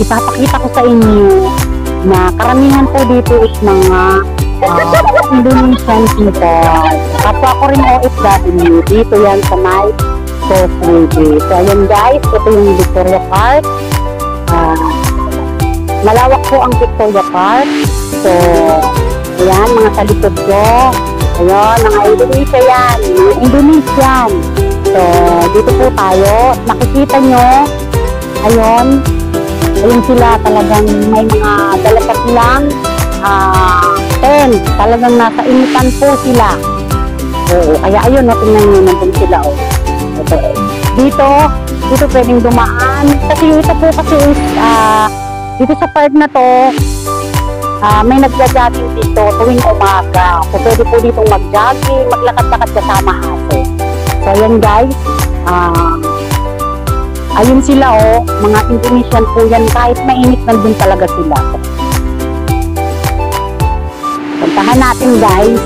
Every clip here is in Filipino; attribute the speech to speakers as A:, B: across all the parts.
A: ipapakita ko sa inyo na karamihan po dito is mga Indonesian people. Kapwa ko rin OFW. Dito yan sa may Causeway. So ayan guys, ito yung Victoria Park. Malawak po ang Victoria Park. So ayan, mga talikod ko. Ayun, mga Indonesia yan. Mga Indonesian. So dito po tayo. Nakikita nyo. Ayun sila, talagang may mga dalagat lang tent, talagang nasa initan po sila. Oo, kaya ayun, no, tingnan nyo, nandun sila. Oh. Dito pwedeng dumaan, kasi ito po kasi is, dito sa park na to, may nagja-jogging dito tuwing umaga. So pwede po dito mag-jogging, maglakad-lakad kasama aso. So ayan guys, ayun sila oh, mga Indonesian po yan, kahit mainit nandun talaga sila. Puntahan natin guys.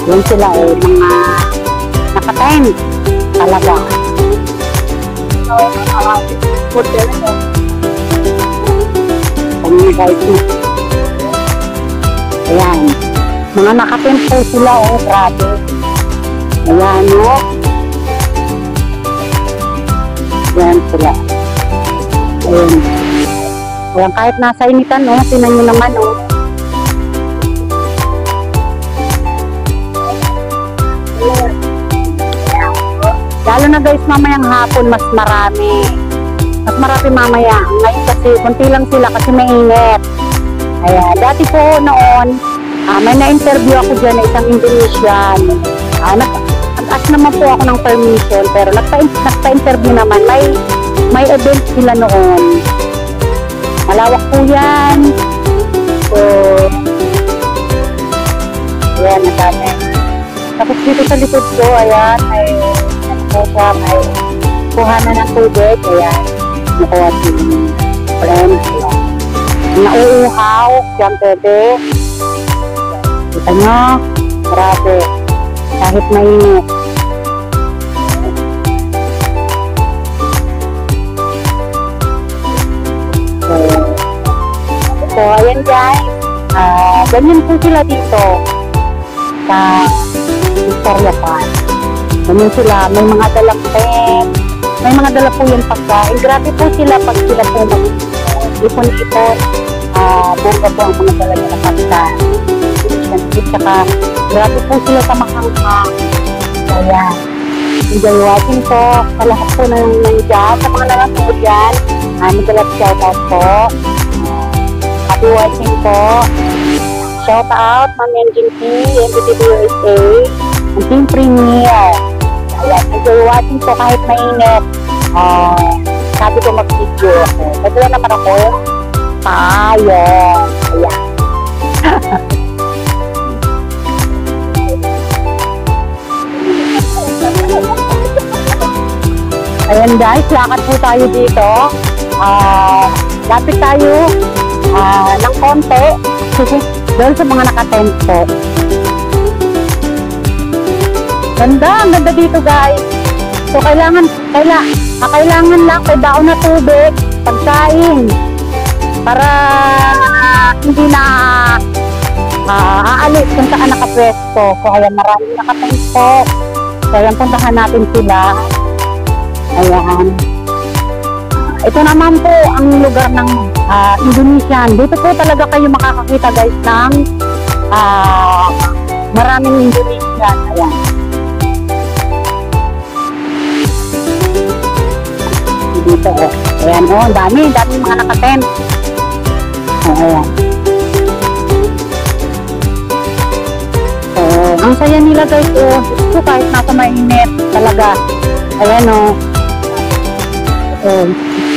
A: Yun sila oh, mga naka-tent talaga. Ayan guys. Ayan. Mga naka-tent po sila oh, grabe. Ayan oh. Yan sila. Ayan. Ayan, kahit nasa initan, no? Tinan nyo naman, no? Lalo na guys, mamayang hapon, mas marami. Mas marami mamaya. Ngayon kasi, kunti lang sila kasi mainit. Ayan. Dati po noon, may na-interview ako dyan na isang Indonesian. Nag-ask naman po ako ng permission, pero nagpa-interview naman, may event sila noon. Malawak po yan. So, ayan, natami. Tapos dito sa likod ko, ayan, may kuha na ng tubig, ayan, nakuha sila. Friends, nauuhaw, dyan pwede. Kita nyo, grabe. Kahit mainit. So ayan guys, ganyan po sila dito sa Victoria Park. Ganyan sila, may mga dalang tent, may mga dala po yung pagkain. Grabe po sila pag sila po mag-ipon-ipon, bongga po ang mga dala nila pagkain. Saka grabe po sila sa makanghang. Kaya enjoy watching po sa lahat po ng nandiyan, sa mga nalang po dyan. Magalat shoutout po. Happy watching po. Shoutout Ma'am Engine P, MPTV USA, and Team Premier. Ayan, enjoy watching po kahit mainit. Sabi ko mag-video ako. Nagula naman ako. Tayo. Ayan. Ayan guys, lakad po tayo dito. Lapit tayo ng konti doon sa mga naka-tent po. Ganda, ang ganda dito guys. So kailangan lang may daon na tubig, pagkain, para hindi na aalis kung saan nakapwesto. So ayan, maraming naka-tent po. So ayan, puntahan natin sila. Ayan. Ito naman po ang lugar ng Indonesian. Dito po talaga kayo makakakita guys ng maraming Indonesian. Ayan. Dito oh. Ayan oh, dami mga naka-tent. Ayan. So, ang saya nila guys oh. Ito kahit nasa mainit talaga. Ayan oh.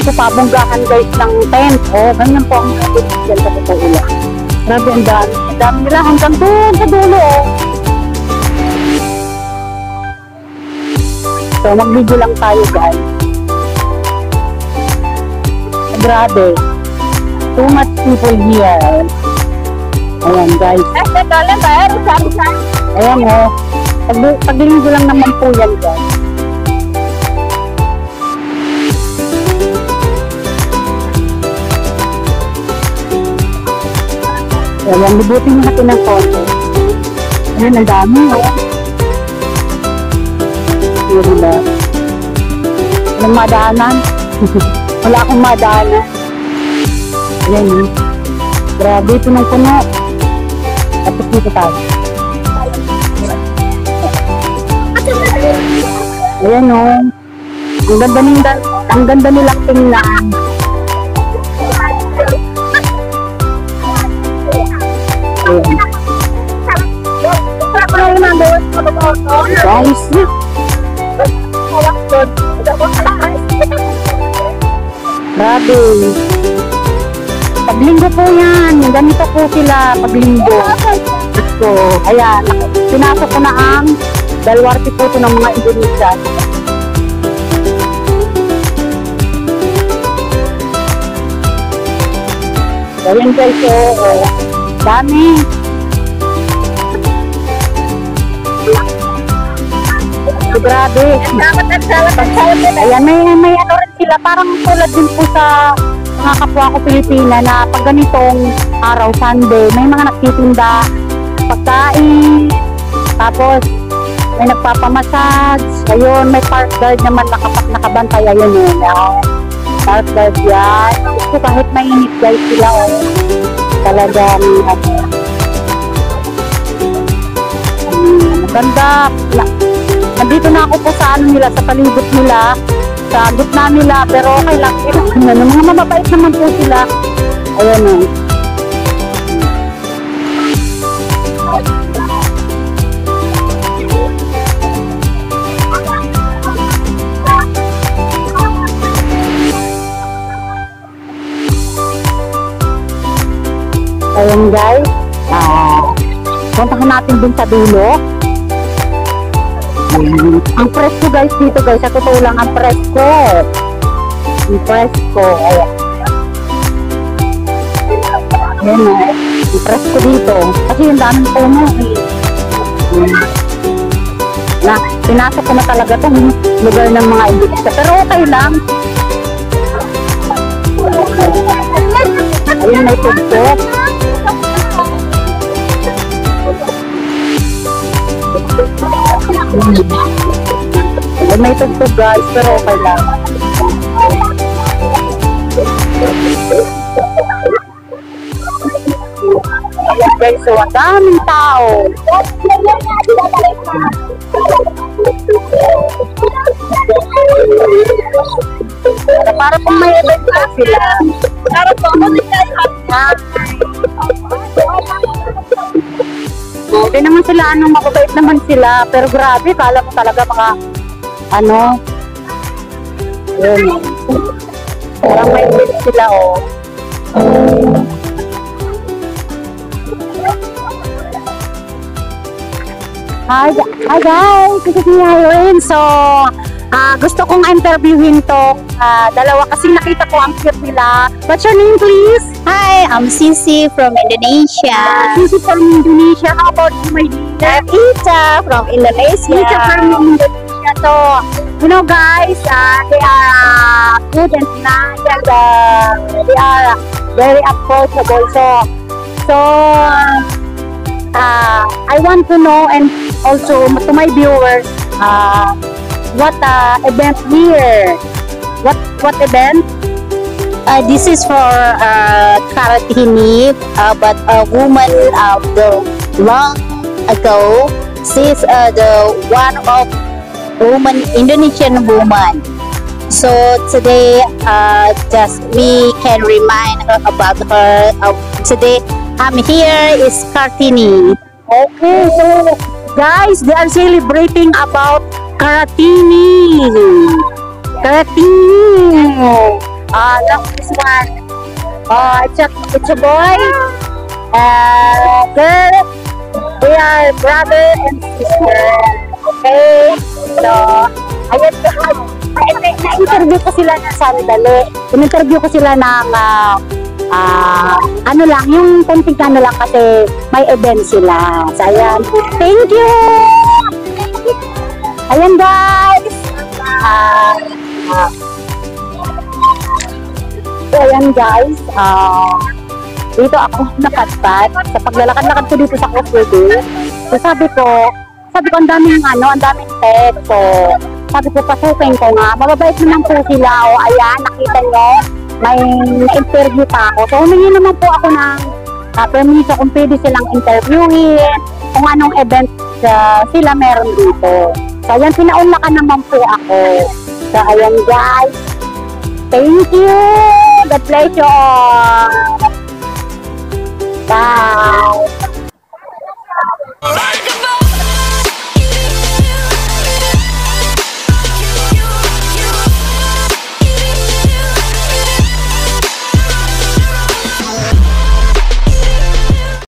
A: Ito pabunggahan guys ng tent. Ganyan po ang dyan sa totoo lang. Grabe ang dami. Ang dami nila hanggang doon sa dulo So mag-video lang tayo guys. Grabe. Too much people here. Ayan guys. Ayan oh. Pag-linggo lang naman po yan guys. Ayan, libutin natin ng konti. Ayan, ang dami, oh. Ayan, diba? Walang madaanan. Wala akong madaanan. Ayan, yun. Grabe, punong-puno. Tapos dito tayo. Ayan, oh. Ang ganda nilang tingnan. Guys, grabe. Paglinggo po yan. Ganito po sila paglinggo. So, ayan. Pinasok ko na ang dalwarti po ito ng mga Indonesia. Ayan guys, oh. Dami. Grabe. Ayan, may ano rin sila. Parang tulad din po sa mga kapwa ko Pilipina na pag ganitong araw, Sunday, may mga nagtitinda pagkain. Tapos, may nagpapamassage. Ayun, may park guard naman nakabantay. Ayun yun. Park guard yan. So, kahit mainit guys sila, oh. Talagang, maganda. Nandito na ako po sa ano nila, sa palibot nila, sa gitna nila, pero okay lang. Mga mababait naman po sila. Ayan o. Ayan guys. Puntahan natin dun sa dulo. Ang presko guys dito guys, sa totoo lang ang presko. Ang presko, ayan. Ayan o, ang presko dito. Kasi yung daming puno na, pinasok ko na talaga itong lugar ng mga Indonesia. Pero okay lang. Ayan, may tugtog. May tugtog guys, pero okay lang. Ayan guys, so ang daming tao. Para pong may event po sila. Para po ako hindi naman sila, mababait naman sila. Pero grabe, kala mo talaga mga, yun. Parang may event sila, oh. Hi guys, this is Irene. So, gusto kong interviewin to dalawa kasi nakita ko ang cute nila. What's your name please?
B: Hi, I'm Sisi from Indonesia.
A: Sisi from Indonesia. How about you, my dear?
B: I'm Ita from Indonesia.
A: Ita from Indonesia. So, you know guys, they are good and nice and they are very approachable. So I want to know, and also to my viewers, what event here? What event?
B: This is for Karatini, but a woman the long ago. She's the one of woman, Indonesian woman. So today, just we can remind her about her. Today, I'm here is Kartini.
A: Okay, so guys, they are celebrating about Karatini. Karatini. Look this one. It's a boy. Girl. They are brother and sister. Okay. So, ayan guys. Na-interview ko sila ng sandali. In-interview ko sila ng ano lang, yung konting ano lang kasi may event sila. So, ayan. Thank you! Ayan guys! So, ayan guys. dito ako nakatpat sa paglalakad-lakad ko dito sa Coswede. So sabi ko, ang daming ang daming pet. So, sabi ko, pasukin ko nga. Mababait naman po sila. O, ayan, nakita nyo, may interview pa ako. So, humingi naman po ako ng permiso kung pwede silang interviewin, kung anong event sila meron dito. So, ayan, pinaunlakan naman po ako. So, ayan guys. Thank you! God bless you all! Bye!